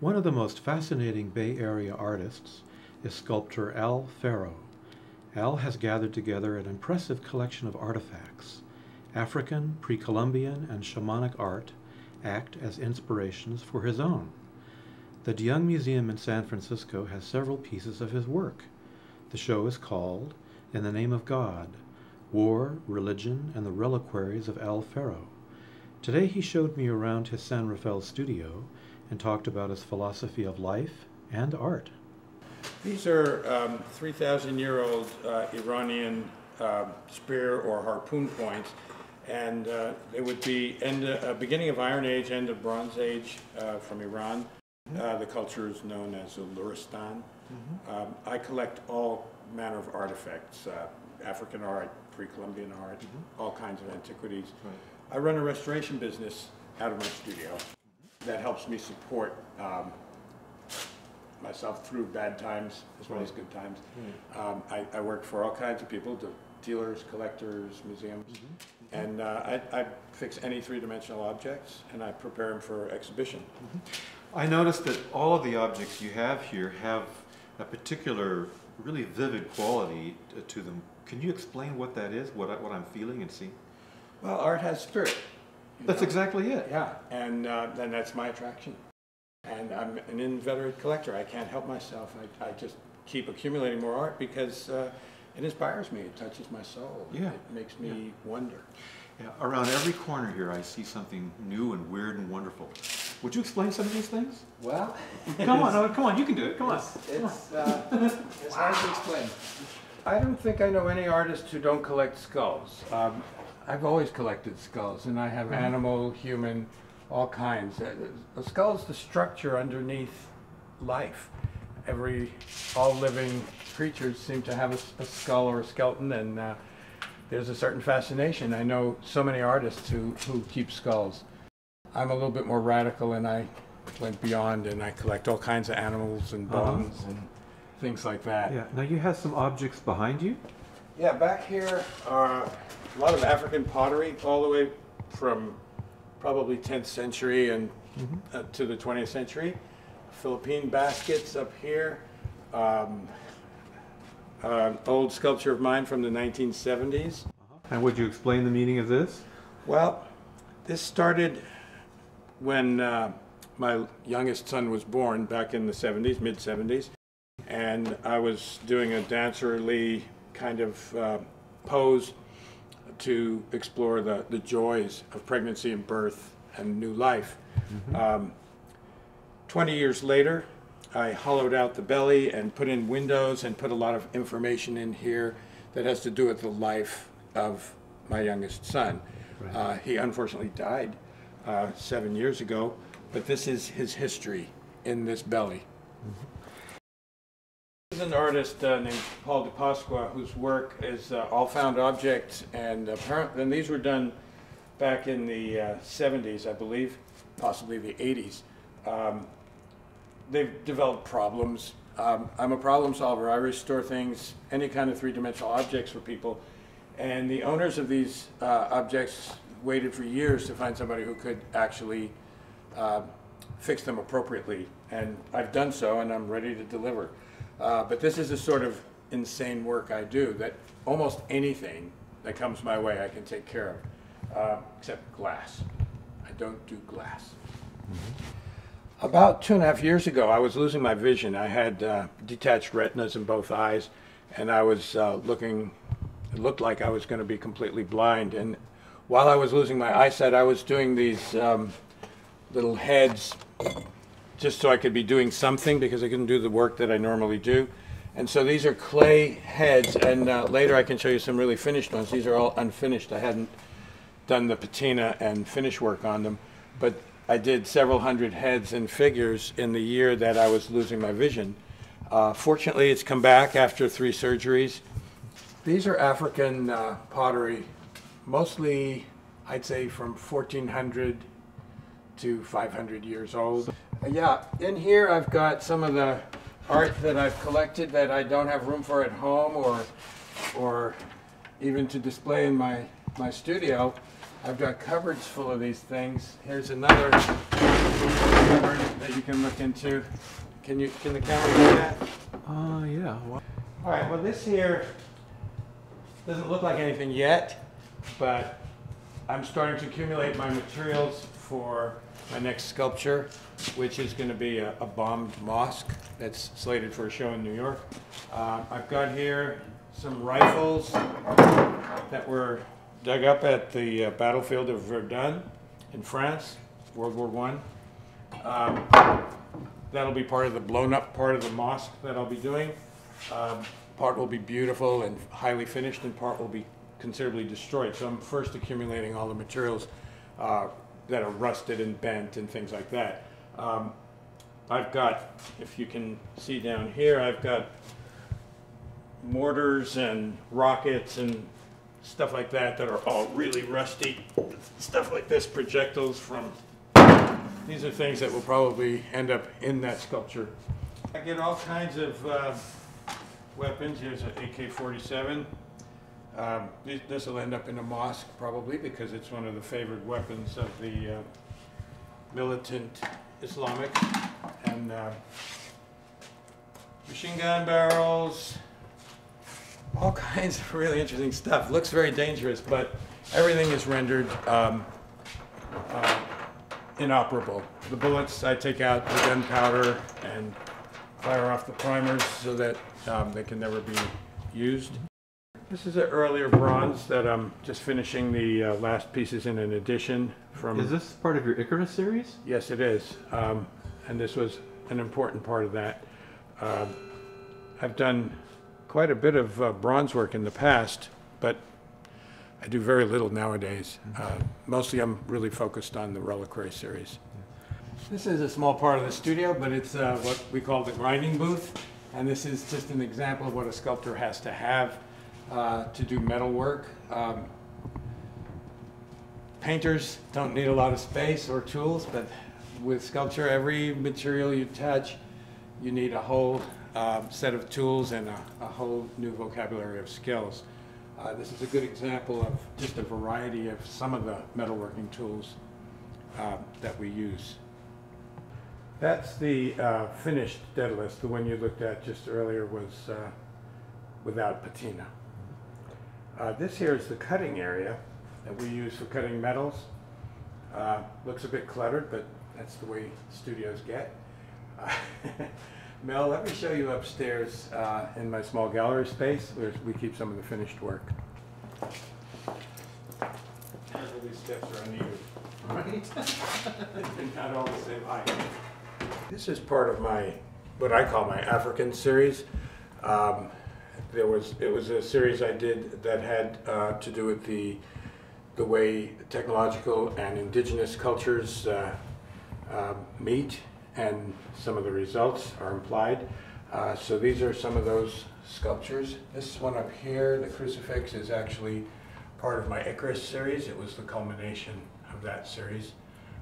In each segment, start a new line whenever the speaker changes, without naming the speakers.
One of the most fascinating Bay Area artists is sculptor Al Farrow. Al has gathered together an impressive collection of artifacts. African, pre-Columbian, and shamanic art act as inspirations for his own. The DeYoung Museum in San Francisco has several pieces of his work. The show is called In the Name of God, War, Religion, and the Reliquaries of Al Farrow. Today he showed me around his San Rafael studio and talked about his philosophy of life and art.
These are 3,000-year-old Iranian spear or harpoon points, and it would be beginning of Iron Age, end of Bronze Age from Iran. The culture is known as Luristan. I collect all manner of artifacts, African art, pre-Columbian art, all kinds of antiquities. I run a restoration business out of my studio that helps me support myself through bad times as well as good times. I work for all kinds of people, dealers, collectors, museums, and I fix any three-dimensional objects and I prepare them for exhibition.
I noticed that all of the objects you have here have a particular, really vivid quality to them. Can you explain what that is, what I'm feeling and seeing?
Well, art has spirit.
That's exactly it.
Yeah, and then that's my attraction. And I'm an inveterate collector. I can't help myself. I just keep accumulating more art because it inspires me. It touches my soul.
Yeah.
It makes me wonder.
Yeah. Around every corner here I see something new and weird and wonderful. Would you explain some of these things?
Well,
come on, you can do it. Come on.
It's hard to explain.
I don't think I know any artist who don't collect skulls. I've always collected skulls, and I have animal, human, all kinds. A skull is the structure underneath life. All living creatures seem to have a skull or a skeleton, and there's a certain fascination. I know so many artists who keep skulls. I'm a little bit more radical, and I went beyond, and I collect all kinds of animals and bones and things like that.
Yeah. Now you have some objects behind you?
Yeah, back here are a lot of African pottery, all the way from probably 10th century and to the 20th century. Philippine baskets up here. Old sculpture of mine from the 1970s.
And would you explain the meaning of this?
Well, this started when my youngest son was born back in the 70s, mid-70s. And I was doing a dancerly kind of pose to explore the joys of pregnancy and birth and new life. 20 years later, I hollowed out the belly and put in windows and put a lot of information in here that has to do with the life of my youngest son. He unfortunately died 7 years ago, but this is his history in this belly. There's an artist named Paul de Pasqua whose work is all found objects, and apparently, and these were done back in the 70s, I believe, possibly the 80s. They've developed problems. I'm a problem solver. I restore things, any kind of three-dimensional objects for people, and the owners of these objects waited for years to find somebody who could actually fix them appropriately, and I've done so, and I'm ready to deliver. But this is the sort of insane work I do, that almost anything that comes my way I can take care of, except glass. I don't do glass. About 2.5 years ago, I was losing my vision. I had detached retinas in both eyes, and I was it looked like I was going to be completely blind. And while I was losing my eyesight, I was doing these little heads just so I could be doing something, because I couldn't do the work that I normally do. And so these are clay heads, and later I can show you some really finished ones. These are all unfinished. I hadn't done the patina and finish work on them, but I did several hundred heads and figures in the year that I was losing my vision. Fortunately, it's come back after 3 surgeries. These are African pottery, mostly, I'd say, from 1400 to 500 years old. Yeah, in here I've got some of the art that I've collected that I don't have room for at home or even to display in my studio. I've got cupboards full of these things. Here's another cupboard that you can look into. Can the camera do that?
Yeah. Well,
All right, well this here doesn't look like anything yet, but I'm starting to accumulate my materials for my next sculpture, which is going to be a bombed mosque that's slated for a show in New York. I've got here some rifles that were dug up at the battlefield of Verdun in France, World War I. That'll be part of the blown up part of the mosque that I'll be doing. Part will be beautiful and highly finished, and part will be considerably destroyed. So I'm first accumulating all the materials that are rusted and bent and things like that. I've got, if you can see down here, I've got mortars and rockets and stuff like that that are all really rusty. Stuff like this, projectiles from, these are things that will probably end up in that sculpture. I get all kinds of weapons. Here's an AK-47. This will end up in a mosque probably because it's one of the favored weapons of the militant Islamic. And machine gun barrels, all kinds of really interesting stuff. Looks very dangerous, but everything is rendered inoperable. The bullets, I take out the gunpowder and fire off the primers so that they can never be used. This is an earlier bronze that I'm just finishing the last pieces in an addition from.
is this part of your Icarus series?
Yes, it is. And this was an important part of that. I've done quite a bit of bronze work in the past, but I do very little nowadays. Mostly I'm really focused on the reliquary series. This is a small part of the studio, but it's what we call the grinding booth. And this is just an example of what a sculptor has to have to do metal work. Painters don't need a lot of space or tools, but with sculpture, every material you touch, you need a whole set of tools and a whole new vocabulary of skills. This is a good example of just a variety of some of the metalworking tools that we use. That's the finished Daedalus. The one you looked at just earlier was without patina. This here is the cutting area that we use for cutting metals. Looks a bit cluttered, but that's the way studios get. Mel, let me show you upstairs in my small gallery space where we keep some of the finished work. These steps are uneven. Right? They're not all the same height. This is part of my, what I call my African series. It was a series I did that had to do with the way technological and indigenous cultures meet, and some of the results are implied. So these are some of those sculptures. This one up here, the crucifix, is actually part of my Icarus series. It was the culmination of that series.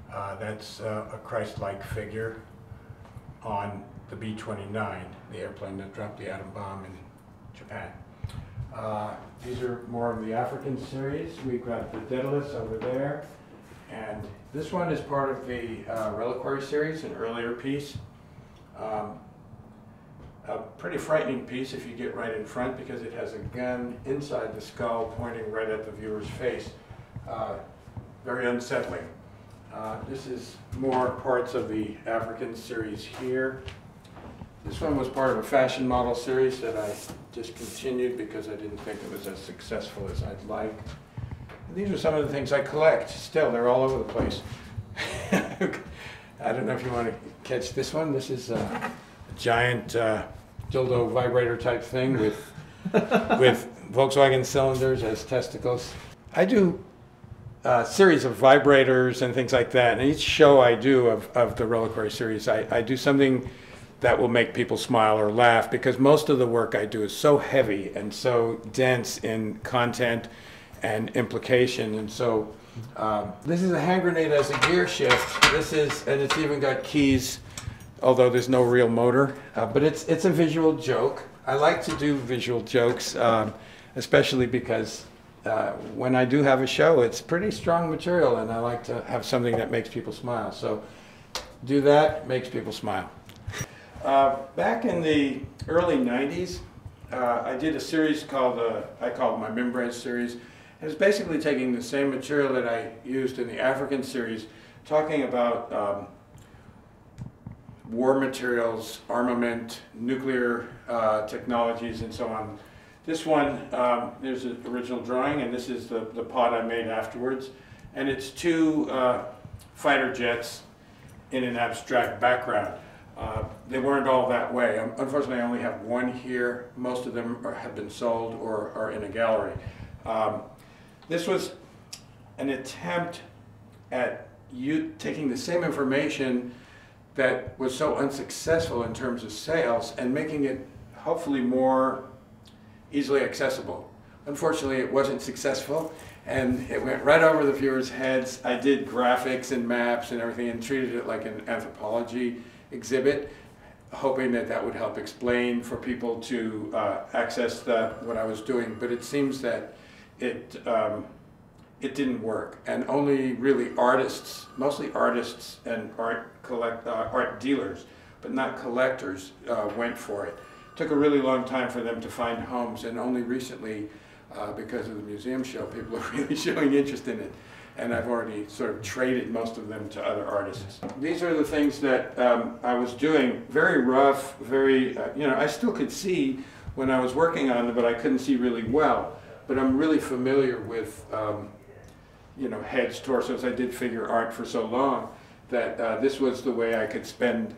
That's a Christ-like figure on the B-29, the airplane that dropped the atom bomb in Japan. These are more of the African series. We've got the Daedalus over there, and this one is part of the reliquary series, an earlier piece. A pretty frightening piece if you get right in front, because it has a gun inside the skull pointing right at the viewer's face. Very unsettling. This is more parts of the African series here. This one was part of a fashion model series that I discontinued because I didn't think it was as successful as I'd like. And these are some of the things I collect. Still, they're all over the place. I don't know if you want to catch this one. This is a giant dildo vibrator type thing with Volkswagen cylinders as testicles. I do a series of vibrators and things like that. And each show I do of the reliquary series, I do something that will make people smile or laugh, because most of the work I do is so heavy and so dense in content and implication. And so this is a hand grenade as a gear shift. This is, and it's even got keys, although there's no real motor. But it's a visual joke. I like to do visual jokes, especially because when I do have a show, it's pretty strong material, and I like to have something that makes people smile. So do that, makes people smile. Back in the early 90s, I did a series called, I called my Membrane series. It was basically taking the same material that I used in the African series, talking about war materials, armament, nuclear technologies, and so on. This one, there's an original drawing, and this is the pod I made afterwards. And it's two fighter jets in an abstract background. They weren't all that way. Unfortunately, I only have one here. Most of them have been sold or are in a gallery. This was an attempt at you taking the same information that was so unsuccessful in terms of sales and making it hopefully more easily accessible. Unfortunately, it wasn't successful, and it went right over the viewers' heads. I did graphics and maps and everything and treated it like an anthropology exhibit, hoping that that would help explain for people to access what I was doing. But it seems that it didn't work, and only really artists, mostly artists and art dealers, but not collectors, went for it. It took a really long time for them to find homes, and only recently, because of the museum show, people are really showing interest in it. And I've already sort of traded most of them to other artists. These are the things that I was doing, very rough, very, you know, I still could see when I was working on them, but I couldn't see really well. But I'm really familiar with, you know, heads, torsos. I did figure art for so long that this was the way I could spend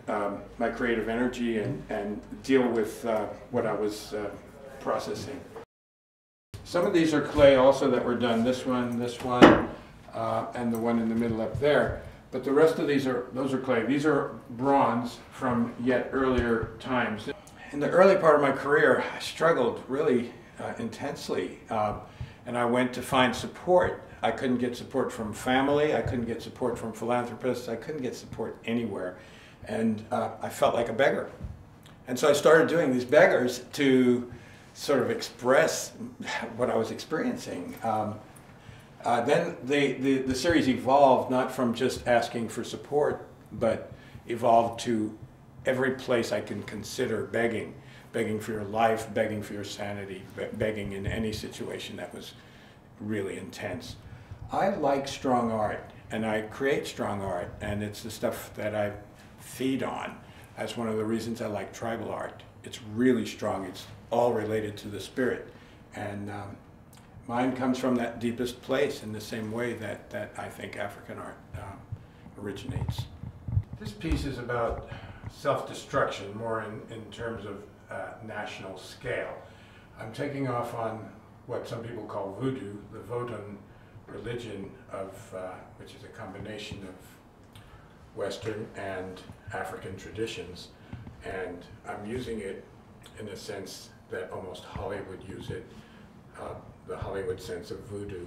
my creative energy and deal with what I was processing. Some of these are clay also that were done, this one, and the one in the middle up there. But the rest of these those are clay. These are bronze from yet earlier times. In the early part of my career, I struggled really intensely, and I went to find support. I couldn't get support from family, I couldn't get support from philanthropists, I couldn't get support anywhere. And I felt like a beggar. And so I started doing these beggars to sort of express what I was experiencing. Then the series evolved, not from just asking for support, but evolved to every place I can consider begging. Begging for your life, begging for your sanity, begging in any situation that was really intense. I like strong art, and I create strong art, and it's the stuff that I feed on. That's one of the reasons I like tribal art. It's really strong. It's all related to the spirit. And mine comes from that deepest place in the same way that I think African art originates. This piece is about self-destruction, more in terms of national scale. I'm taking off on what some people call voodoo, the Vodun religion which is a combination of Western and African traditions. And I'm using it in a sense that almost Hollywood use it, the Hollywood sense of voodoo.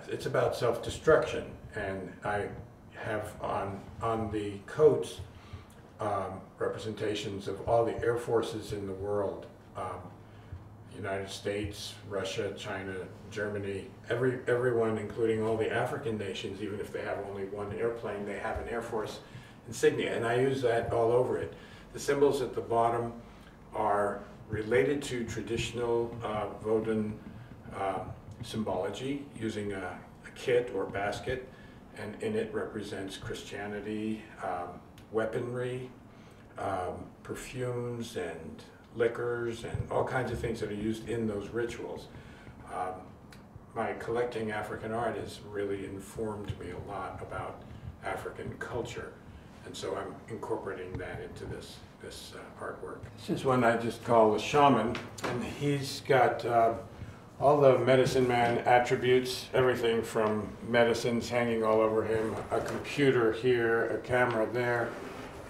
It's about self-destruction, and I have on the coats representations of all the air forces in the world. United States, Russia, China, Germany, everyone, including all the African nations, even if they have only one airplane, they have an Air Force insignia, and I use that all over it. The symbols at the bottom are related to traditional Vodun symbology, using a kit or basket, and in it represents Christianity, weaponry, perfumes and liquors and all kinds of things that are used in those rituals. My collecting African art has really informed me a lot about African culture, and so I'm incorporating that into this artwork. This is one I just call the Shaman, and he's got all the medicine man attributes, everything from medicines hanging all over him, a computer here, a camera there,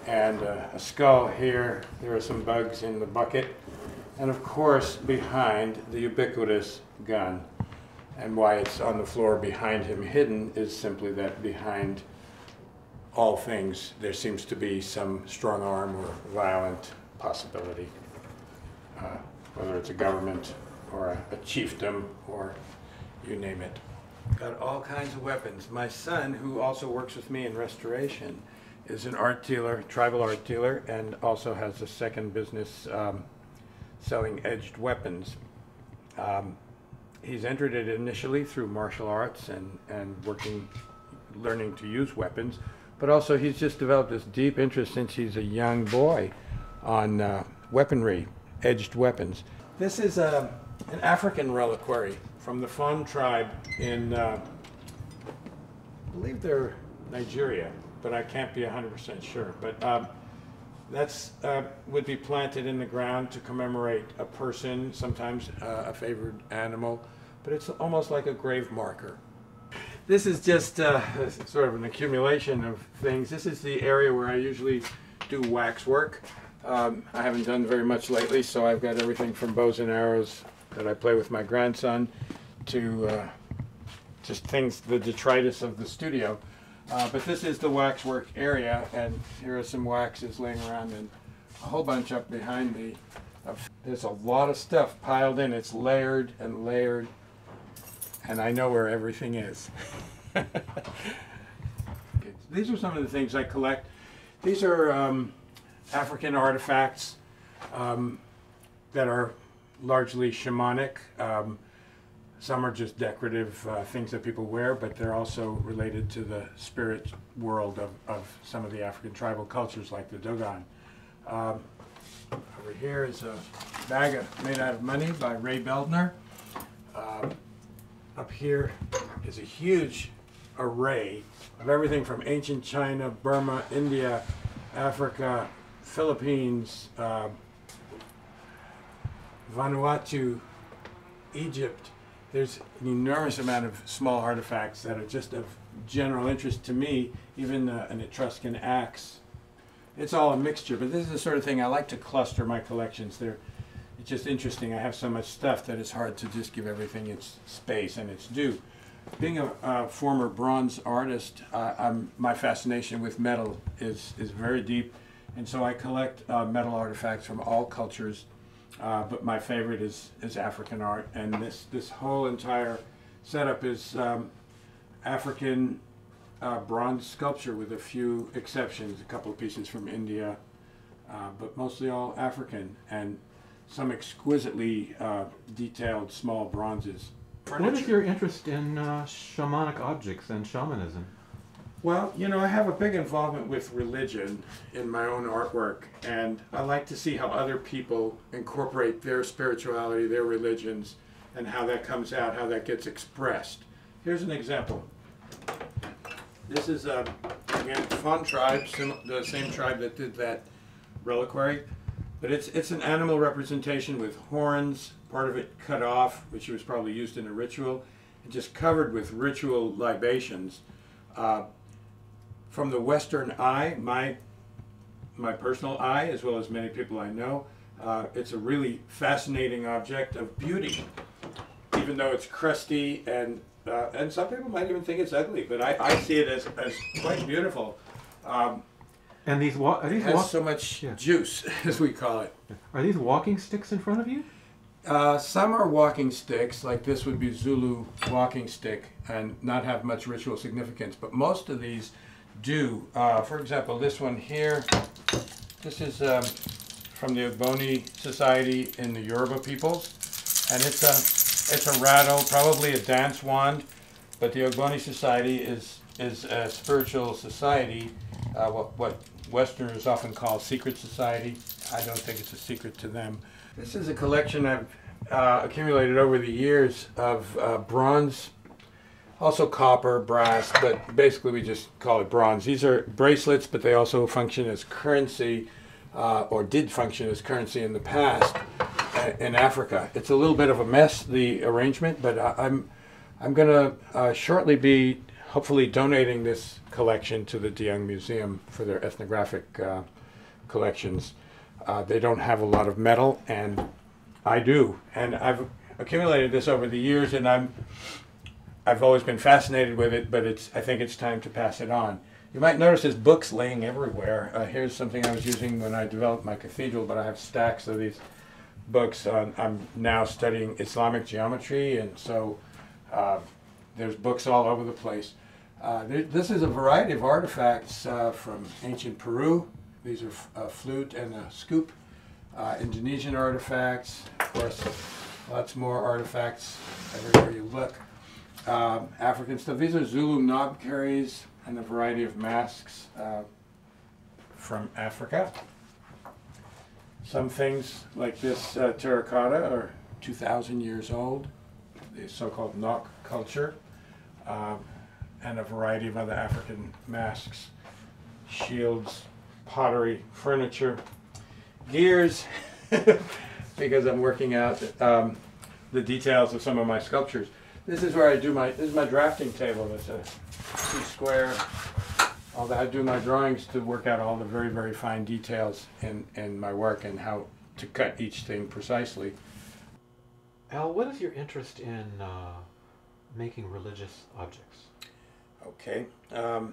and a skull here. There are some bugs in the bucket. And of course, behind, the ubiquitous gun. And why it's on the floor behind him hidden is simply that behind all things, there seems to be some strong arm or violent possibility. Whether it's a government or a chiefdom or you name it. Got all kinds of weapons. My son, who also works with me in restoration, is an art dealer, tribal art dealer, and also has a second business selling edged weapons. He's entered it initially through martial arts and learning to use weapons, but also he's just developed this deep interest since he's a young boy on weaponry, edged weapons. This is an African reliquary from the Fon tribe in, I believe they're Nigeria, but I can't be 100% sure. But that's would be planted in the ground to commemorate a person, sometimes a favored animal, but it's almost like a grave marker. This is just sort of an accumulation of things. This is the area where I usually do wax work. I haven't done very much lately, so I've got everything from bows and arrows that I play with my grandson to just things, the detritus of the studio. But this is the waxwork area, and here are some waxes laying around and a whole bunch up behind me. There's a lot of stuff piled in. It's layered and layered, and I know where everything is. These are some of the things I collect. These are African artifacts that are largely shamanic. Some are just decorative things that people wear, but they're also related to the spirit world of some of the African tribal cultures, like the Dogon. Over here is a bag made out of money by Ray Beldner. Up here is a huge array of everything from ancient China, Burma, India, Africa, Philippines, Vanuatu, Egypt. There's an enormous amount of small artifacts that are just of general interest to me, even an Etruscan axe. It's all a mixture, but this is the sort of thing I like to cluster my collections. It's just interesting. I have so much stuff that it's hard to just give everything its space and its due. Being a former bronze artist, my fascination with metal is very deep, and so I collect metal artifacts from all cultures. But my favorite is African art, and this whole entire setup is African bronze sculpture with a few exceptions, a couple of pieces from India, but mostly all African, and some exquisitely detailed small bronzes.
What is your interest in shamanic objects and shamanism?
Well, you know, I have a big involvement with religion in my own artwork, and I like to see how other people incorporate their spirituality, their religions, and how that comes out, how that gets expressed. Here's an example. This is, again, Fon tribe, the same tribe that did that reliquary, but it's an animal representation with horns, part of it cut off, which was probably used in a ritual, and just covered with ritual libations. From the Western eye, my personal eye, as well as many people I know, it's a really fascinating object of beauty, even though it's crusty and some people might even think it's ugly, but I see it as quite beautiful.
And these
it has so much juice, as we call it.
Are these walking sticks in front of you?
Some are walking sticks, like this would be Zulu walking stick, and not have much ritual significance, but most of these do. For example, this one here, this is from the Ogboni Society in the Yoruba peoples, and it's a rattle, probably a dance wand, but the Ogboni Society is a spiritual society, what Westerners often call secret society. I don't think it's a secret to them. This is a collection I've accumulated over the years of bronze, also copper, brass, but basically we just call it bronze. These are bracelets, but they also function as currency, or did function as currency in the past in Africa. It's a little bit of a mess, the arrangement, but I'm going to shortly be hopefully donating this collection to the De Young Museum for their ethnographic collections. They don't have a lot of metal, and I do. And I've accumulated this over the years, and I've always been fascinated with it, but I think it's time to pass it on. You might notice there's books laying everywhere. Here's something I was using when I developed my cathedral, but I have stacks of these books. I'm now studying Islamic geometry, and so there's books all over the place. This is a variety of artifacts from ancient Peru. These are a flute and a scoop. Indonesian artifacts, of course, lots more artifacts everywhere you look. African stuff. These are Zulu knob carries and a variety of masks from Africa. Some things like this terracotta are 2,000 years old, the so-called Nok culture, and a variety of other African masks, shields, pottery, furniture, gears, because I'm working out the details of some of my sculptures. This is where I do this is my drafting table. It's a C-square. I do my drawings to work out all the very, very fine details in my work and how to cut each thing precisely.
Al, what is your interest in making religious objects?
Okay. I'm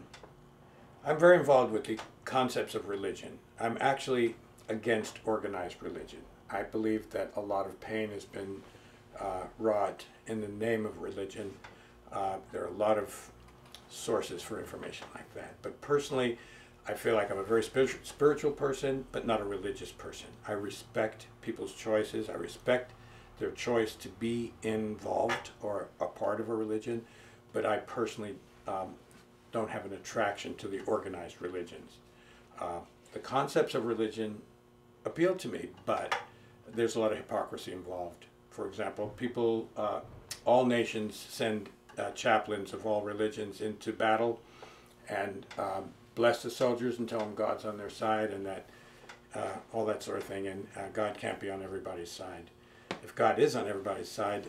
very involved with the concepts of religion. I'm actually against organized religion. I believe that a lot of pain has been wrought in the name of religion. There are a lot of sources for information like that. But personally, I feel like I'm a very spiritual person, but not a religious person. I respect people's choices. I respect their choice to be involved or a part of a religion, but I personally don't have an attraction to the organized religions. The concepts of religion appeal to me, but there's a lot of hypocrisy involved. For example, all nations send chaplains of all religions into battle and bless the soldiers and tell them God's on their side and that all that sort of thing, and God can't be on everybody's side. If God is on everybody's side,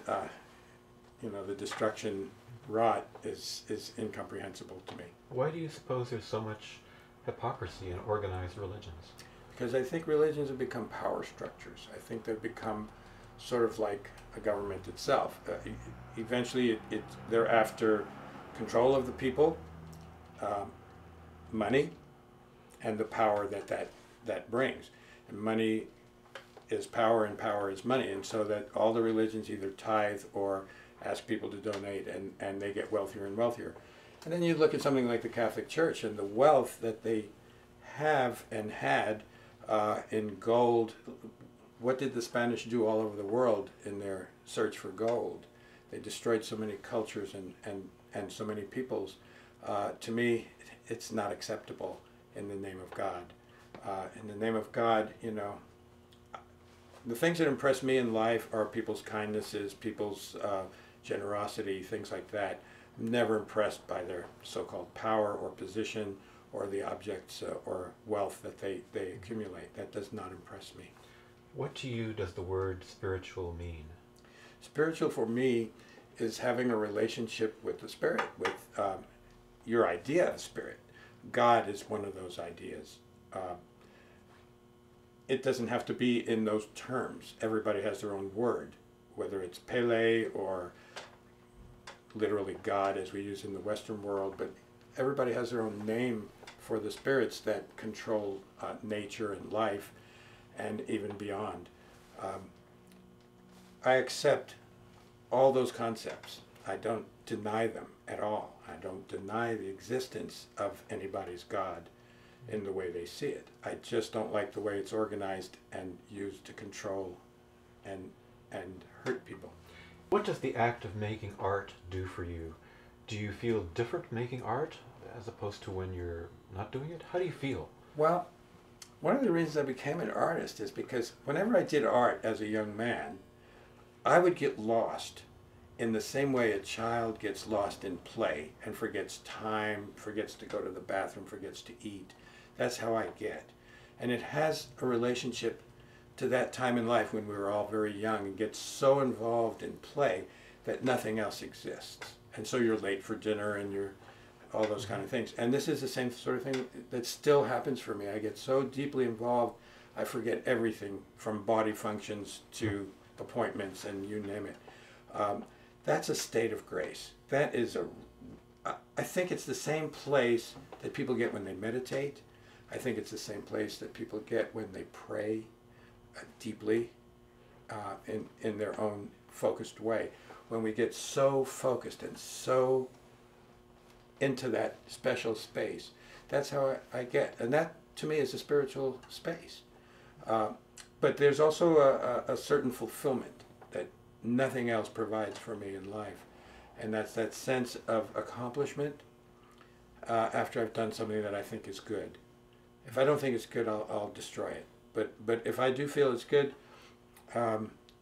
the destruction wrought is incomprehensible to me.
Why do you suppose there's so much hypocrisy in organized religions?
Because I think religions have become power structures. I think they've become sort of like a government itself. Eventually, they're after control of the people, money, and the power that brings. And money is power, and power is money. And so that all the religions either tithe or ask people to donate, and they get wealthier and wealthier. And then you look at something like the Catholic Church and the wealth that they have and had in gold. What did the Spanish do all over the world in their search for gold? They destroyed so many cultures and so many peoples. To me, it's not acceptable in the name of God. In the name of God, the things that impress me in life are people's kindnesses, people's generosity, things like that. I'm never impressed by their so-called power or position or the objects or wealth that they accumulate. That does not impress me.
What to you does the word spiritual mean?
Spiritual for me is having a relationship with the Spirit, with your idea of spirit. God is one of those ideas. It doesn't have to be in those terms. Everybody has their own word, whether it's Pele or literally God as we use in the Western world, but everybody has their own name for the spirits that control nature and life and even beyond. I accept all those concepts. I don't deny them at all. I don't deny the existence of anybody's God in the way they see it. I just don't like the way it's organized and used to control and hurt people.
What does the act of making art do for you? Do you feel different making art as opposed to when you're not doing it? How do you feel?
Well, one of the reasons I became an artist is because whenever I did art as a young man, I would get lost in the same way a child gets lost in play and forgets time, forgets to go to the bathroom, forgets to eat. That's how I get. And it has a relationship to that time in life when we were all very young and get so involved in play that nothing else exists. And so you're late for dinner and you're all those kind of things. And this is the same sort of thing that still happens for me. I get so deeply involved, I forget everything from body functions to appointments and you name it. That's a state of grace. That is I think it's the same place that people get when they meditate. I think it's the same place that people get when they pray deeply in their own focused way. When we get so focused and so into that special space. That's how I get. And that, to me, is a spiritual space. But there's also a certain fulfillment that nothing else provides for me in life. And that's that sense of accomplishment after I've done something that I think is good. If I don't think it's good, I'll destroy it. But if I do feel it's good,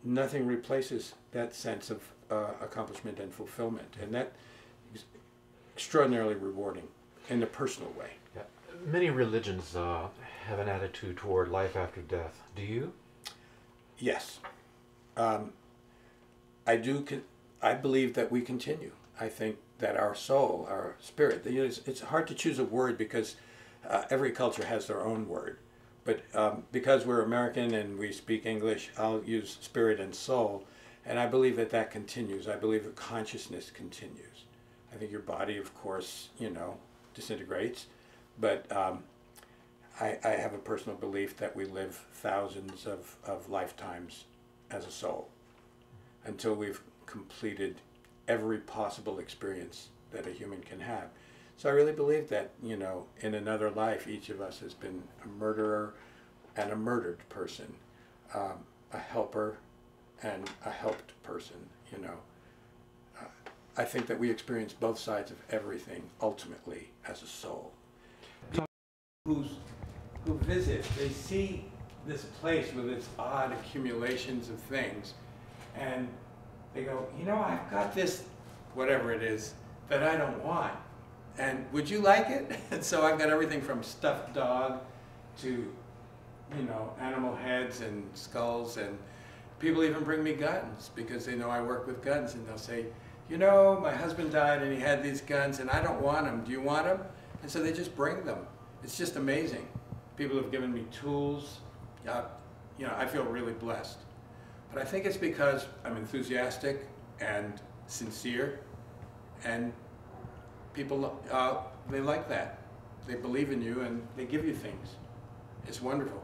nothing replaces that sense of accomplishment and fulfillment. And that is extraordinarily rewarding in a personal way.
Yeah. Many religions have an attitude toward life after death. Do you?
Yes. I do. I believe that we continue. I think that our soul, our spirit, it's hard to choose a word because every culture has their own word. But because we're American and we speak English, I'll use spirit and soul. And I believe that that continues. I believe that consciousness continues. I think your body, of course, disintegrates. But I have a personal belief that we live thousands of lifetimes as a soul until we've completed every possible experience that a human can have. So I really believe that, in another life, each of us has been a murderer and a murdered person, a helper and a helped person, I think that we experience both sides of everything ultimately as a soul. Who visit, they see this place with its odd accumulations of things, and they go, I've got this, whatever it is, that I don't want. And would you like it? And so I've got everything from stuffed dog to, animal heads and skulls, and people even bring me guns because they know I work with guns, and they'll say, my husband died and he had these guns and I don't want them. Do you want them? And so they just bring them. It's just amazing. People have given me tools. I feel really blessed. But I think it's because I'm enthusiastic and sincere, and people, they like that. They believe in you and they give you things. It's wonderful.